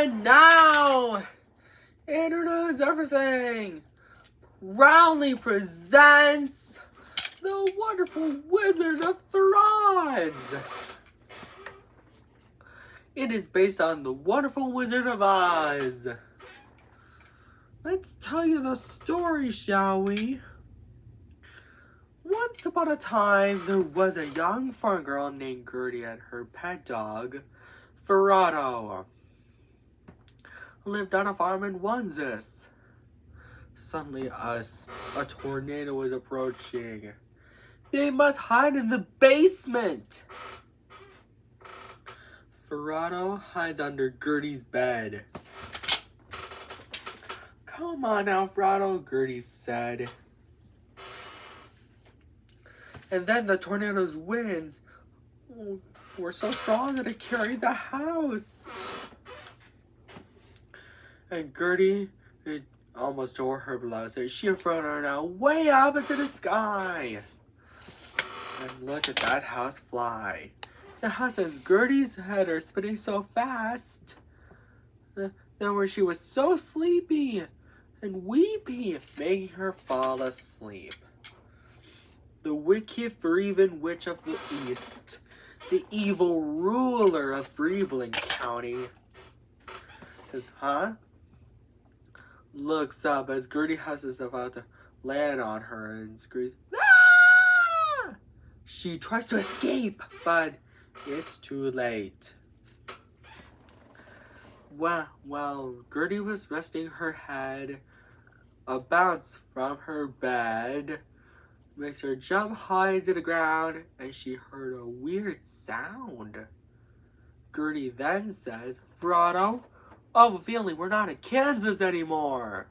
And now, Internet is Everything roundly presents the Wonderful Wizard of Throdds. It is based on the Wonderful Wizard of Oz. Let's tell you the story, shall we? Once upon a time, there was a young farm girl named Gertie and her pet dog, Throtto, lived on a farm in Kansas. Suddenly, a tornado was approaching. They must hide in the basement. Throtto hides under Gertie's bed. Come on now, Throtto, Gertie said. And then the tornado's winds were so strong that it carried the house. And Gertie, it almost tore her blouse. She and Frodo now way up into the sky. And look at that house fly. The house and Gertie's head are spinning so fast. Then where she was so sleepy and weepy, making her fall asleep. The wicked Freeven Witch of the East, the evil ruler of Freeblin County, looks up as Gertie House is about to land on her and screams, "Ah!" She tries to escape, but it's too late. While Gertie was resting her head, a bounce from her bed makes her jump high to the ground, and she heard a weird sound. Gertie then says, "Throtto, I have a feeling we're not in Kansas anymore."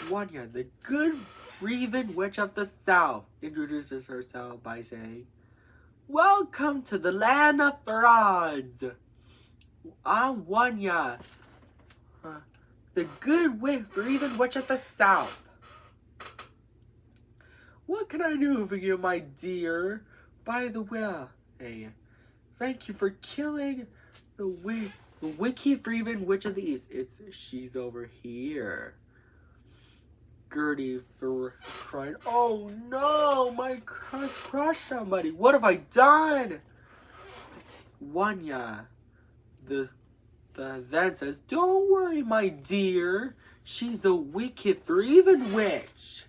Wanya, the good Freeven Witch of the South, introduces herself by saying, "Welcome to the land of Throdds. I'm Wanya, the good Freeven Witch of the South. What can I do for you, my dear? By the way, thank you for killing the wicked Freeven Witch of the East. She's over here." Gertie cried, "Oh no, my house crushed somebody. What have I done?" Wanya then says, "Don't worry, my dear. She's a wicked Freeven Witch.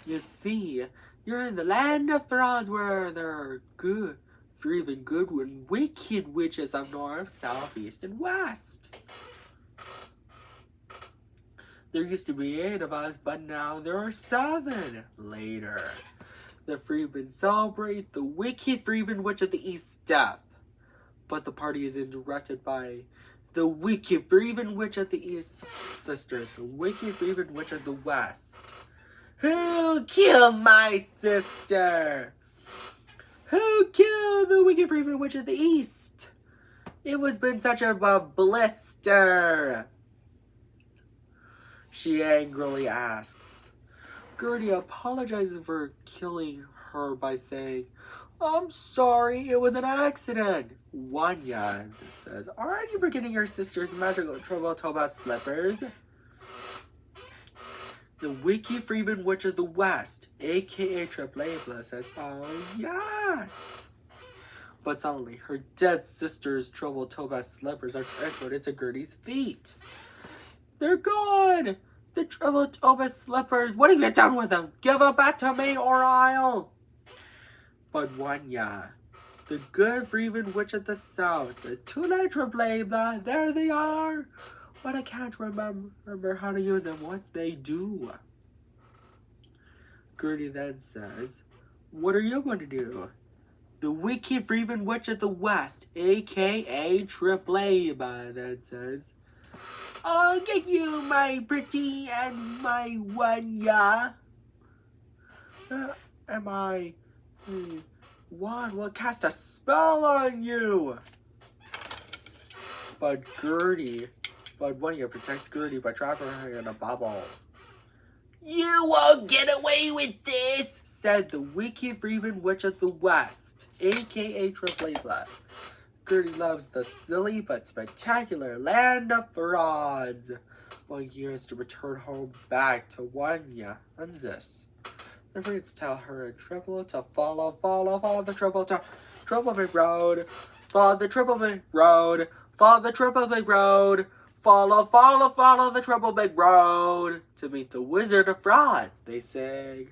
You see, you're in the land of Throdds where there are good, Freeven good and wicked witches of north, south, east, and west. There used to be 8 of us, but now there are 7. Later, the Freemen celebrate the wicked Freeven Witch of the East's death. But the party is interrupted by the wicked Freeven Witch of the East's sister, the wicked Freeven Witch of the West. Who killed my sister? Who killed the wicked Freeven Witch of the East? It was been such a blister," she angrily asks. Gertie apologizes for killing her by saying, "I'm sorry, it was an accident." Wanya says, "Aren't you forgetting your sister's magical trouble Toba slippers?" The wicked Freeven Witch of the West, aka Triple says, "Oh yes." But suddenly, her dead sister's troubled Toba slippers are transported to Gertie's feet. "They're gone! The troubled Toba slippers! What have you done with them? Give them back to me or I'll..." But Wanya, the good Freeven Witch of the South, says, "Too late, Triple, there they are. But I can't remember how to use them, what they do." Gertie then says, "What are you going to do?" The wicked Freeven Witch of the West, aka Triple, then says, "I'll get you, my pretty and my Wanya. And my wand will cast a spell on you." But Wanya protects Gertie by trapping her in a bubble. "You won't get away with this," said the wicked Freeven Witch of the West, aka Triple. Gertie loves the silly but spectacular land of Throdds. One years to return home back to Wanya and Zis. The friends tell her in triple to follow the triple big road. Follow the triple big road. Follow the triple big road. Follow the triple big road. To meet the Wizard of Throdds, they sing.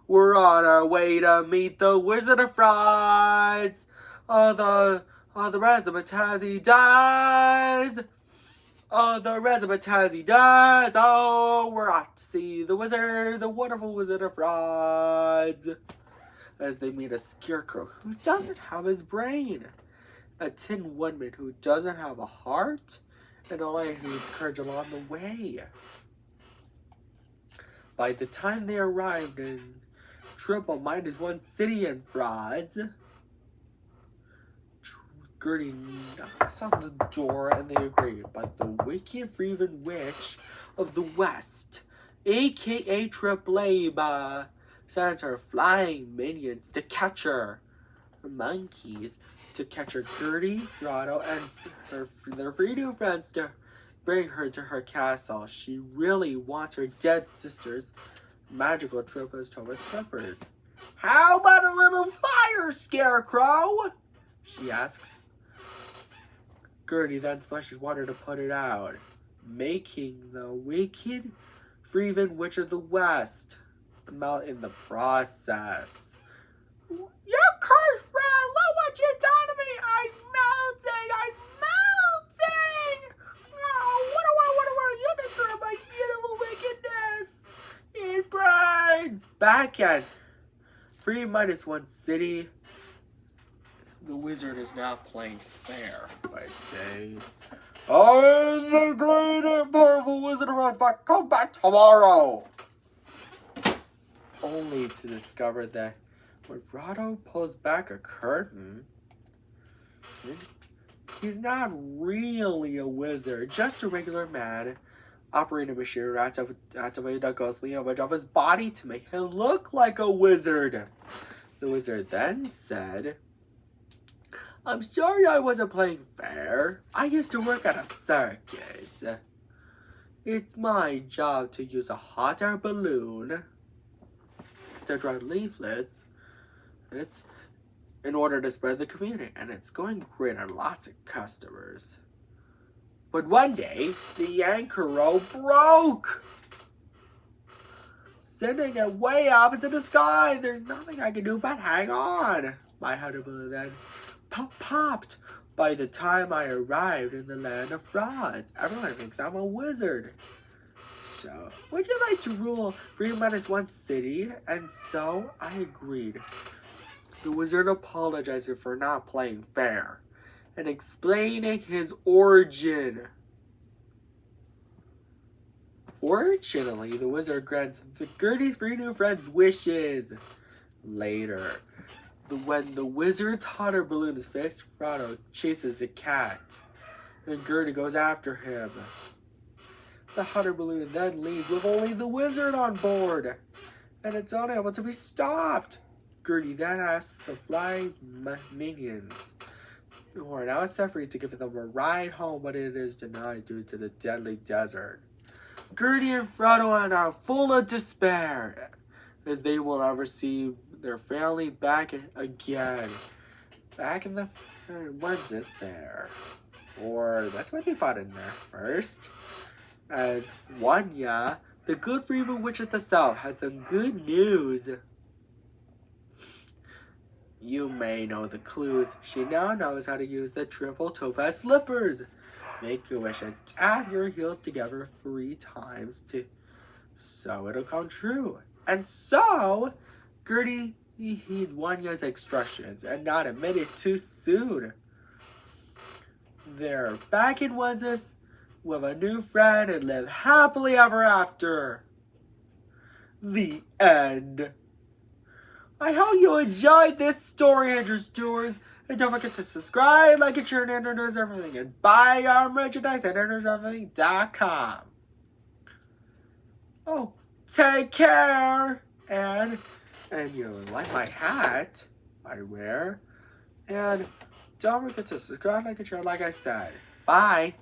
We're on our way to meet the Wizard of Throdds. Oh, the razzmatazz does. Oh, the razzmatazz does. Oh, we're off to see the wizard, the wonderful Wizard of Throdds. As they meet a scarecrow who doesn't have his brain, a tin woodman who doesn't have a heart, and a lion who needs courage along the way. By the time they arrived in triple-1 city in Throdds, Gertie knocks on the door and they agree, but the wicked Freeman Witch of the West, aka Tripleba, sends her flying minions to catch her. Her monkeys to catch her, Gertie, Frodo, and their 3 new friends to bring her to her castle. She really wants her dead sister's magical Tripla's Thomas slippers. How about a little fire, Scarecrow? She asks. Gertie then splashes water to put it out, making the wicked Freeman Witch of the West melt in the process. You cursed brat! Look what you done to me! I'm melting! Oh, what you deserve my beautiful wickedness! It burns! Back at 3-1 city, the wizard is now playing fair by saying, I'm the great and powerful Wizard of Throdds, but come back tomorrow! Only to discover that when Frodo pulls back a curtain, he's not really a wizard, just a regular man operating a machine activating a ghostly image of his body to make him look like a wizard. The wizard then said, I'm sorry I wasn't playing fair. I used to work at a circus. It's my job to use a hot air balloon to draw leaflets in order to spread the community, and it's going great on lots of customers. But one day, the anchor rope broke, sending it way up into the sky. There's nothing I can do but hang on. My hot air balloon then popped. By the time I arrived in the land of Throdds, everyone thinks I'm a wizard. So, would you like to rule 3-1 city? And so I agreed. The wizard apologized for not playing fair and explaining his origin. Fortunately, the wizard grants Gertie's 3 new friends wishes. Later, when the wizard's hot air balloon is fixed, Frodo chases a cat, and Gertie goes after him. The hot air balloon then leaves with only the wizard on board, and it's unable to be stopped. Gertie then asks the flying minions, who are now set free, to give them a ride home, but it is denied due to the deadly desert. Gertie and Frodo are now full of despair, as they will never see their family back again. Back in the... When's this there? Or that's what they fought in there first. As Wanya, the good Freeman Witch at the South, has some good news. You may know the clues. She now knows how to use the triple topaz slippers. Make your wish and tap your heels together 3 times so it'll come true. And so, Gertie heeds Wanya's instructions and not admitted too soon. They're back in Wonsis with a new friend and live happily ever after. The end. I hope you enjoyed this story, Andrew Stewards. And don't forget to subscribe, like, and share, and Andrew Knows Everything. And buy our merchandise at AndrewKnowsEverything.com. Oh, take care. And you like my hat I wear. And don't forget to subscribe, like, and share, like I said. Bye!